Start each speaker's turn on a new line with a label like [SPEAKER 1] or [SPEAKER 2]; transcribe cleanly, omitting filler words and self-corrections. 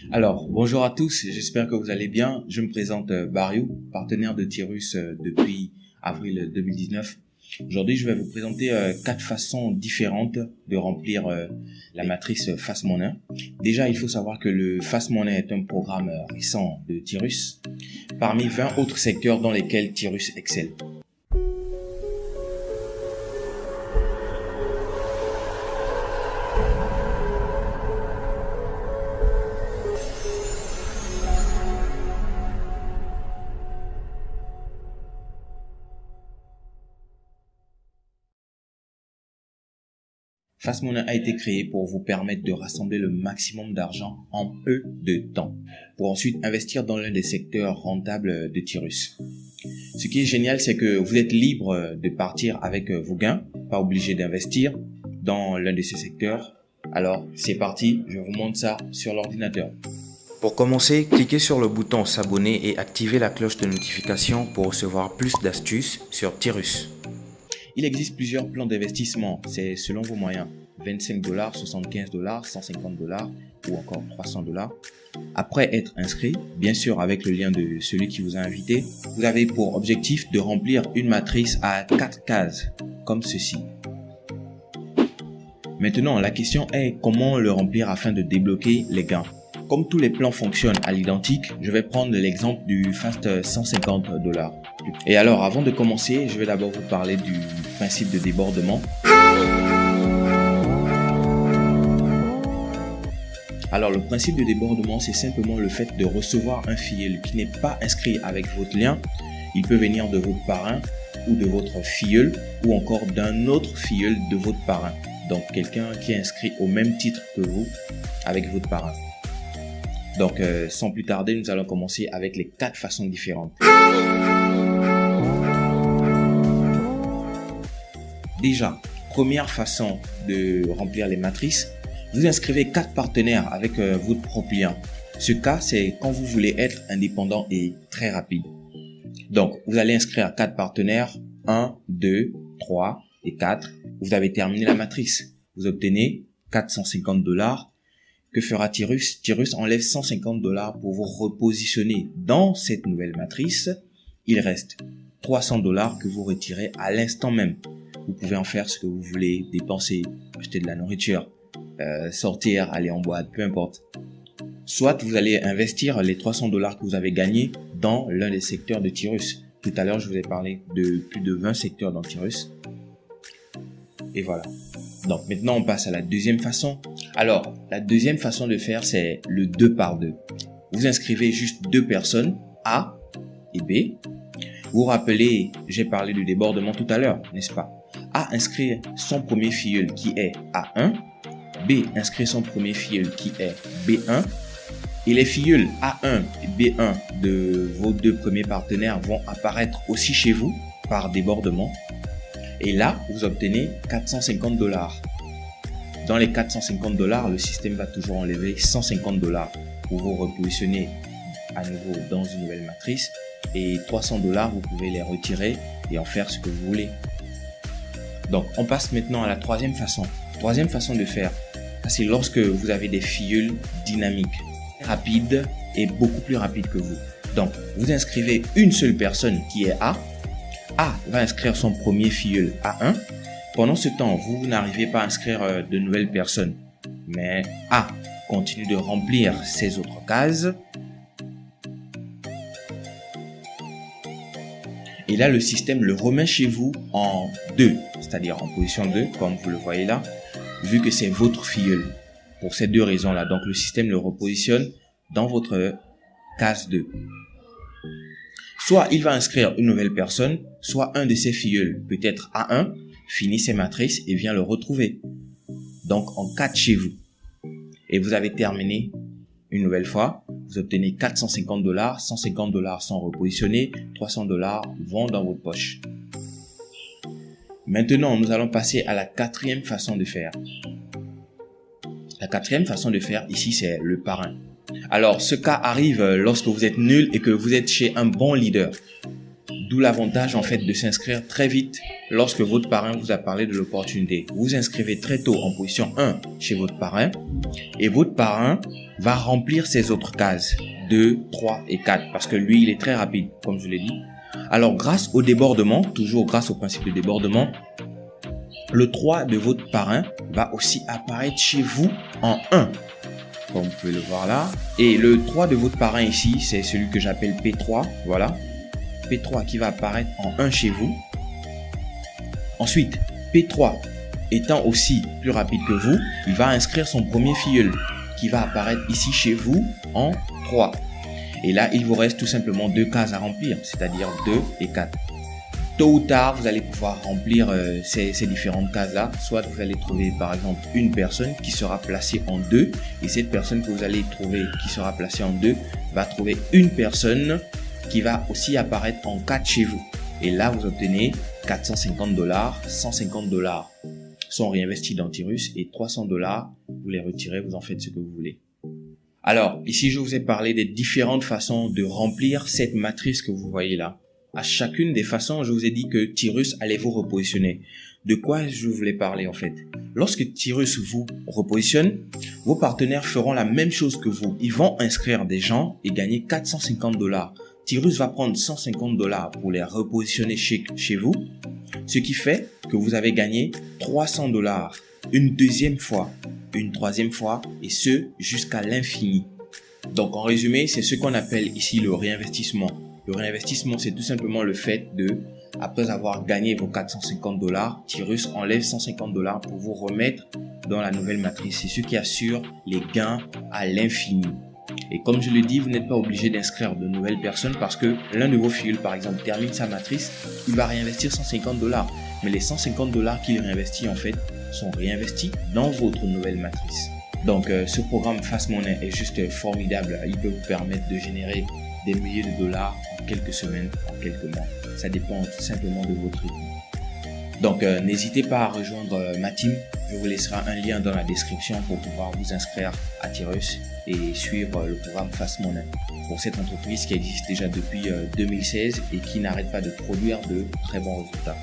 [SPEAKER 1] Alors, bonjour à tous, j'espère que vous allez bien. Je me présente Bariou, partenaire de Tirus depuis avril 2019. Aujourd'hui, je vais vous présenter 4 façons différentes de remplir la matrice Fast Money. Déjà, il faut savoir que le Fast Money est un programme récent de Tirus, parmi 20 autres secteurs dans lesquels Tirus excelle. Fast Money a été créé pour vous permettre de rassembler le maximum d'argent en peu de temps, pour ensuite investir dans l'un des secteurs rentables de Tirus. Ce qui est génial, c'est que vous êtes libre de partir avec vos gains, pas obligé d'investir dans l'un de ces secteurs. Alors, c'est parti, je vous montre ça sur l'ordinateur. Pour commencer, cliquez sur le bouton s'abonner et activez la cloche de notification pour recevoir plus d'astuces sur Tirus. Il existe plusieurs plans d'investissement, c'est selon vos moyens. $25, $75, $150 ou encore $300. Après être inscrit, bien sûr avec le lien de celui qui vous a invité, vous avez pour objectif de remplir une matrice à 4 cases, comme ceci. Maintenant, la question est comment le remplir afin de débloquer les gains. Comme tous les plans fonctionnent à l'identique, je vais prendre l'exemple du Fast $150. Et alors, avant de commencer, je vais d'abord vous parler du principe de débordement. Alors, le principe de débordement, c'est simplement le fait de recevoir un filleul qui n'est pas inscrit avec votre lien. Il peut venir de votre parrain ou de votre filleul ou encore d'un autre filleul de votre parrain. Donc, quelqu'un qui est inscrit au même titre que vous avec votre parrain. Donc, sans plus tarder, nous allons commencer avec les 4 façons différentes. Déjà, première façon de remplir les matrices, vous inscrivez 4 partenaires avec votre propre lien. Ce cas, c'est quand vous voulez être indépendant et très rapide. Donc, vous allez inscrire 4 partenaires, 1, 2, 3 et 4. Vous avez terminé la matrice. Vous obtenez $450. Que fera Tirus? Tirus enlève $150 pour vous repositionner dans cette nouvelle matrice. Il reste $300 que vous retirez à l'instant même. Vous pouvez en faire ce que vous voulez, dépenser, acheter de la nourriture, sortir, aller en boîte, peu importe. Soit vous allez investir les $300 que vous avez gagnés dans l'un des secteurs de Tirus. Tout à l'heure, je vous ai parlé de plus de 20 secteurs dans Tirus. Et voilà. Donc maintenant, on passe à la deuxième façon. Alors, la deuxième façon de faire, c'est le 2 par 2. Vous inscrivez juste 2 personnes, A et B. Vous vous rappelez, j'ai parlé du débordement tout à l'heure, n'est-ce pas? A inscrit son premier filleul qui est A1. B inscrit son premier filleul qui est B1. Et les filleuls A1 et B1 de vos 2 premiers partenaires vont apparaître aussi chez vous par débordement. Et là, vous obtenez $450. Dans les $450, le système va toujours enlever $150 pour vous repositionner à nouveau dans une nouvelle matrice. Et $300, vous pouvez les retirer et en faire ce que vous voulez. Donc, on passe maintenant à la troisième façon. Troisième façon de faire, c'est lorsque vous avez des filleuls dynamiques, rapides et beaucoup plus rapides que vous. Donc, vous inscrivez une seule personne qui est A. A va inscrire son premier filleul A1. Pendant ce temps, vous n'arrivez pas à inscrire de nouvelles personnes. Mais A continue de remplir ses autres cases. Et là, le système le remet chez vous en 2, c'est-à-dire en position 2, comme vous le voyez là, vu que c'est votre filleul. Pour ces 2 raisons-là. Donc, le système le repositionne dans votre case 2. Soit il va inscrire une nouvelle personne, soit un de ses filleuls, peut-être A1, finit ses matrices et vient le retrouver. Donc, en 4 chez vous. Et vous avez terminé une nouvelle fois. Vous obtenez $450, $150 sont repositionnés, $300 vont dans votre poche. Maintenant, nous allons passer à la 4e façon de faire. La 4e façon de faire ici, c'est le parrain. Alors, ce cas arrive lorsque vous êtes nul et que vous êtes chez un bon leader. D'où l'avantage en fait de s'inscrire très vite lorsque votre parrain vous a parlé de l'opportunité. Vous vous inscrivez très tôt en position 1 chez votre parrain et votre parrain va remplir ses autres cases 2, 3 et 4 parce que lui il est très rapide comme je l'ai dit. Alors grâce au débordement, toujours grâce au principe de débordement, le 3 de votre parrain va aussi apparaître chez vous en 1. Comme vous pouvez le voir là. Et le 3 de votre parrain ici, c'est celui que j'appelle P3. Voilà. P3 qui va apparaître en 1 chez vous. Ensuite, P3 étant aussi plus rapide que vous, il va inscrire son premier filleul qui va apparaître ici chez vous en 3. Et là, il vous reste tout simplement 2 cases à remplir, c'est-à-dire 2 et 4. Tôt ou tard, vous allez pouvoir remplir ces différentes cases-là. Soit vous allez trouver par exemple une personne qui sera placée en 2 et cette personne que vous allez trouver qui sera placée en 2 va trouver une personne qui va aussi apparaître en 4 chez vous. Et là, vous obtenez $450, $150 sont réinvestis dans Tirus et $300, vous les retirez, vous en faites ce que vous voulez. Alors, ici, je vous ai parlé des différentes façons de remplir cette matrice que vous voyez là. À chacune des façons, je vous ai dit que Tirus allait vous repositionner. De quoi je voulais parler en fait? Lorsque Tirus vous repositionne, vos partenaires feront la même chose que vous. Ils vont inscrire des gens et gagner $450. Tirus va prendre $150 pour les repositionner chez vous, ce qui fait que vous avez gagné $300 une deuxième fois, une troisième fois et ce jusqu'à l'infini. Donc en résumé, c'est ce qu'on appelle ici le réinvestissement. Le réinvestissement, c'est tout simplement le fait de, après avoir gagné vos $450, Tirus enlève $150 pour vous remettre dans la nouvelle matrice. C'est ce qui assure les gains à l'infini. Et comme je le dis, vous n'êtes pas obligé d'inscrire de nouvelles personnes parce que l'un de vos filleul, par exemple, termine sa matrice, il va réinvestir $150. Mais les $150 qu'il réinvestit, en fait, sont réinvestis dans votre nouvelle matrice. Donc, ce programme Fast Money est juste formidable. Il peut vous permettre de générer des milliers de dollars en quelques semaines, en quelques mois. Ça dépend tout simplement de votre rythme. Donc, n'hésitez pas à rejoindre ma team. Je vous laisserai un lien dans la description pour pouvoir vous inscrire à Tirus et suivre le programme Fast Money. Pour cette entreprise qui existe déjà depuis 2016 et qui n'arrête pas de produire de très bons résultats.